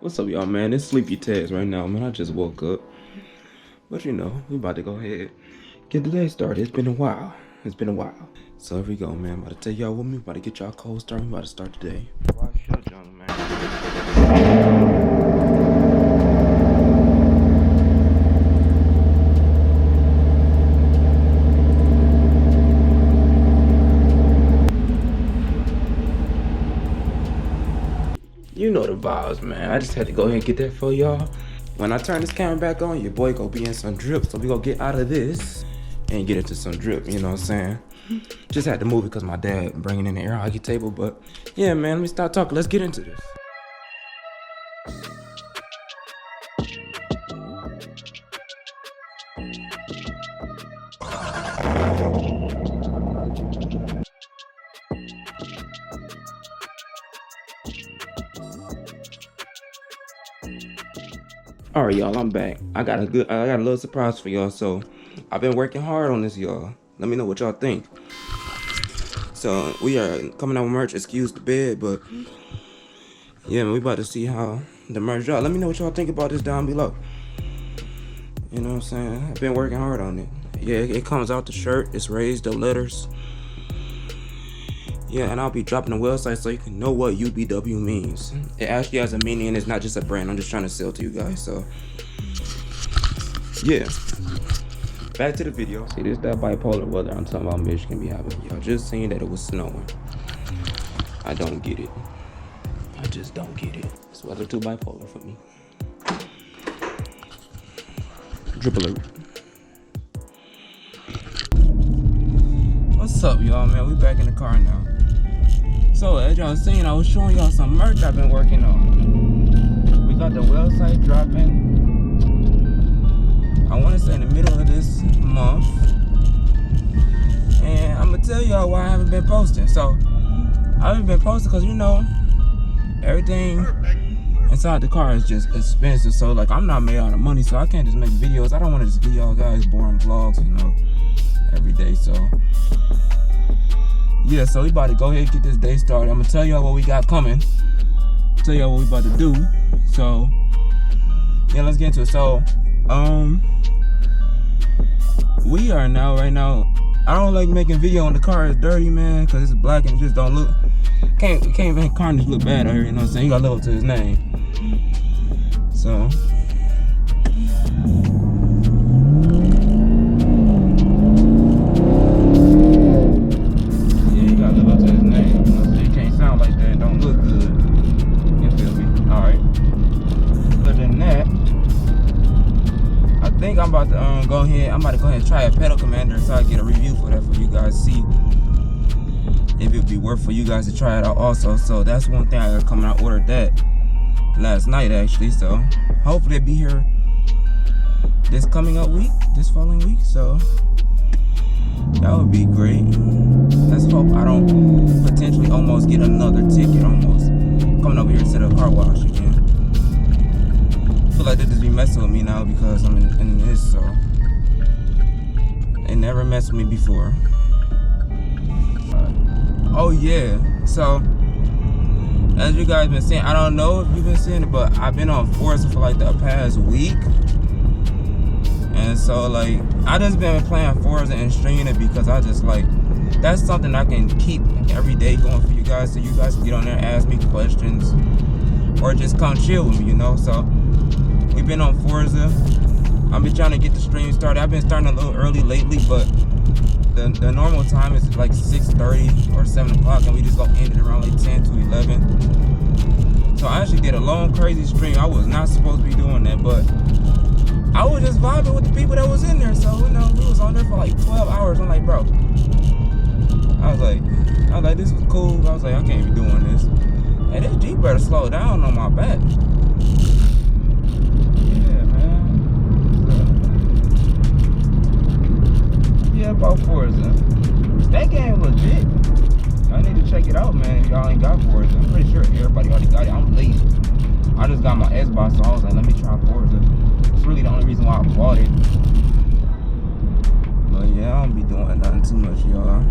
What's up, y'all, man? It's Sleepy Taz right now, man. I just woke up. But you know, we about to go ahead get the day started. It's been a while. So here we go, man. About to take y'all with me. About to get y'all cold start. We about to start the day. Wash your junk, man. You know the vibes, man. I just had to go ahead and get that for y'all. When I turn this camera back on, your boy gonna be in some drip. So we gonna get out of this and get into some drip, you know what I'm saying? Just had to move it because my dad bringing in the air hockey table. But yeah, man, let me stop talking. Let's get into this. All right, y'all, I'm back. I got a little surprise for y'all. So I've been working hard on this, y'all. Let me know what y'all think. So we are coming out with merch. Excuse the bed, but yeah, man, we about to see how the merch y'all. Let me know what y'all think about this down below. You know what I'm saying? I've been working hard on it. Yeah, it comes out the shirt. It's raised the letters. Yeah, and I'll be dropping the website so you can know what UBW means. It actually has a meaning and it's not just a brand. I'm just trying to sell to you guys, so. Yeah. Back to the video. See, this that bipolar weather I'm talking about Michigan be having. Y'all just seen that it was snowing. I don't get it. I just don't get it. This weather too bipolar for me. Drip alert. What's up, y'all, man? We back in the car now. So as y'all seen, I was showing y'all some merch I've been working on. We got the website dropping, I want to say in the middle of this month. And I'm going to tell y'all why I haven't been posting. So I haven't been posting because, you know, everything inside the car is just expensive. So like, I'm not made out of money, so I can't just make videos. I don't want to just give y'all guys boring vlogs, you know, every day. So yeah, so we about to go ahead and get this day started. I'm gonna tell y'all what we got coming. Tell y'all what we about to do. So yeah, let's get into it. So we are now right now. I don't like making video when the car is dirty, man, because it's black and it just don't look. Can't make Carnage look bad out here. You know what I'm saying? You gotta live up to his name. So. I'm about to go ahead and try a pedal commander so I get a review for that for you guys to see if it'd be worth for you guys to try it out also. So that's one thing I got coming. I ordered that last night actually, so hopefully it'll be here this following week. So that would be great. Let's hope I don't potentially almost get another ticket almost coming over here to the car wash again. I feel like they just be messing with me now because I'm in this, so they never messed with me before. Oh yeah, so as you guys been seeing, I don't know if you've been seeing it, but I've been on Forza for like the past week, and so like I just been playing Forza and streaming it because I just like that's something I can keep every day going for you guys, so you guys can get on there and ask me questions or just come chill with me, you know. So we've been on Forza. I've been trying to get the stream started. I've been starting a little early lately, but the normal time is like 6:30 or 7 o'clock, and we just go end it around like 10 to 11. So I actually did a long, crazy stream. I was not supposed to be doing that, but I was just vibing with the people that was in there. So, you know, we was on there for like 12 hours. I'm like, bro, I was like, this was cool. I was like, I can't be doing this. Hey, this Jeep better slow down on my back. About Forza. That game legit. Y'all need to check it out, man, if y'all ain't got Forza. I'm pretty sure everybody already got it. I'm late. I just got my Xbox, so I was like, let me try Forza. It's really the only reason why I bought it. But yeah, I don't be doing nothing too much, y'all.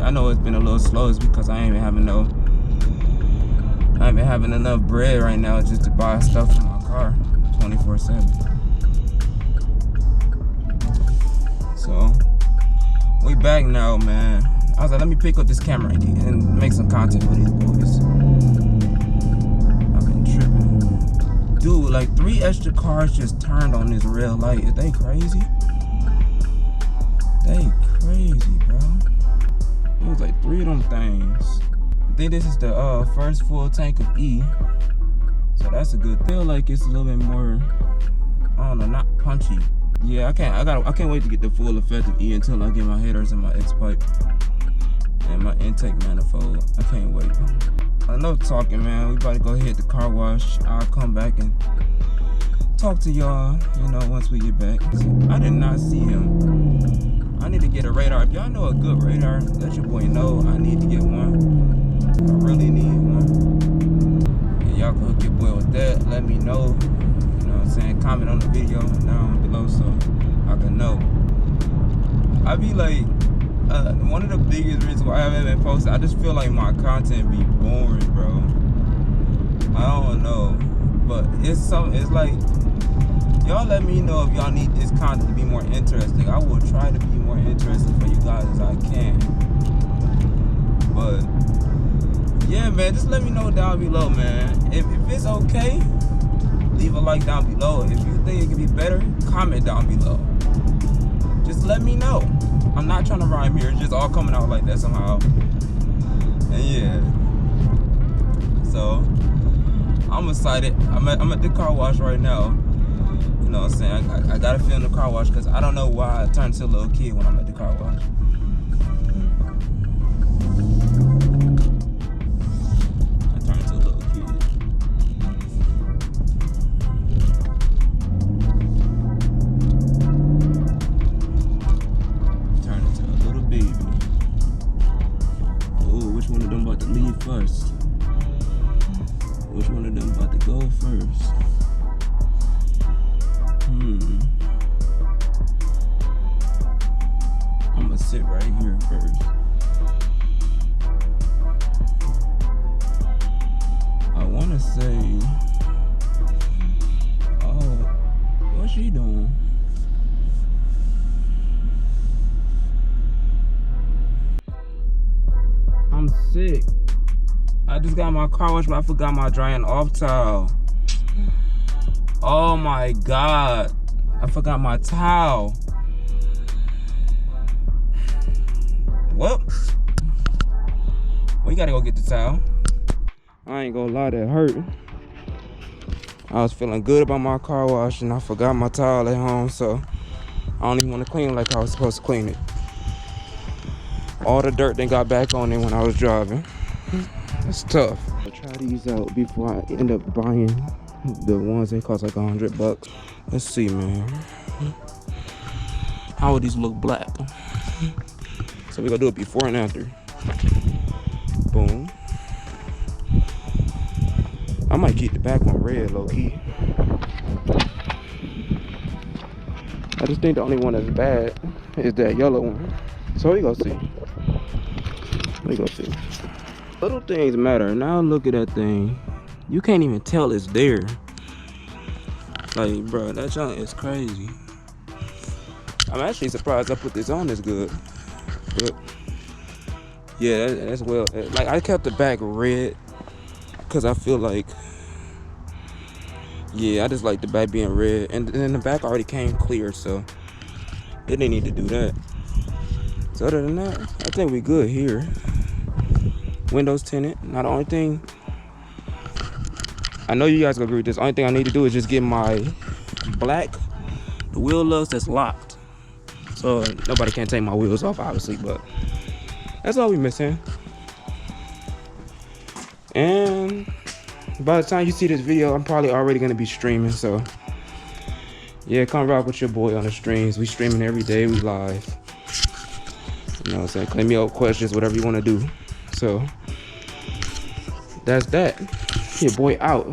I know it's been a little slow. It's because I ain't even having no I've been having enough bread right now just to buy stuff for my car 24/7. So we back now, man. I was like, let me pick up this camera and make some content for these boys. I've been tripping. Dude, like 3 extra cars just turned on this red light. Is they crazy? They crazy, bro. It was like 3 of them things. I think this is the first full tank of E. So that's a good thing. I feel like it's a little bit more, I don't know, not punchy. Yeah, I can't wait to get the full effect of E until I get my headers and my X pipe and my intake manifold. I can't wait. Enough talking, man. We about to go hit the car wash. I'll come back and talk to y'all, you know, once we get back. I did not see him. I need to get a radar. If y'all know a good radar, let your boy know. I need to get one. I really need one. And y'all can hook your boy with that. Let me know. You know what I'm saying? Comment on the video down below so I can know. I be like, one of the biggest reasons why I haven't been posting, I just feel like my content be boring, bro. I don't know. But it's like, y'all let me know if y'all need this content to be more interesting. I will try to be more interesting for you guys as I can. But yeah, man, just let me know down below, man. If it's okay, leave a like down below. If you think it can be better, comment down below. Just let me know. I'm not trying to rhyme here. It's just all coming out like that somehow. And yeah. So I'm excited. I'm at the car wash right now. You know what I'm saying? I gotta film the car wash because I don't know why I turn to a little kid when I'm at the car wash. I turn to a little kid. Turn into a little baby. Oh, which one of them about to leave first? Which one of them about to go first? I'm gonna sit right here first. I wanna say, oh, what's she doing? I'm sick. I just got my car wash, but I forgot my drying off towel. Oh my God. I forgot my towel. Well, we gotta go get the towel. I ain't gonna lie, that hurt. I was feeling good about my car wash and I forgot my towel at home, so I don't even want to clean it like I was supposed to clean it. All the dirt then got back on it when I was driving. It's tough. I'll try these out before I end up buying the ones that cost like $100. Let's see, man. How would these look black? So we're gonna do it before and after. Boom. I might keep the back one red, low key. I just think the only one that's bad is that yellow one. So we gonna see. We gonna see. Little things matter. Now look at that thing. You can't even tell it's there. Like, bro, that junk is crazy. I'm actually surprised I put this on this good. But yeah, that's well. Like, I kept the back red because I feel like, yeah, I just like the back being red. And then the back already came clear, so it didn't need to do that. So other than that, I think we good here. Windows tinted. Now the only thing, I know you guys gonna agree with this, the only thing I need to do is just get my black, the wheel lugs that's locked. So nobody can take my wheels off, obviously, but that's all we missing. And by the time you see this video, I'm probably already gonna be streaming, so yeah, come rock with your boy on the streams. We streaming every day, we live. You know what I'm saying? Claim me up questions, whatever you wanna do. So that's that. Your boy out.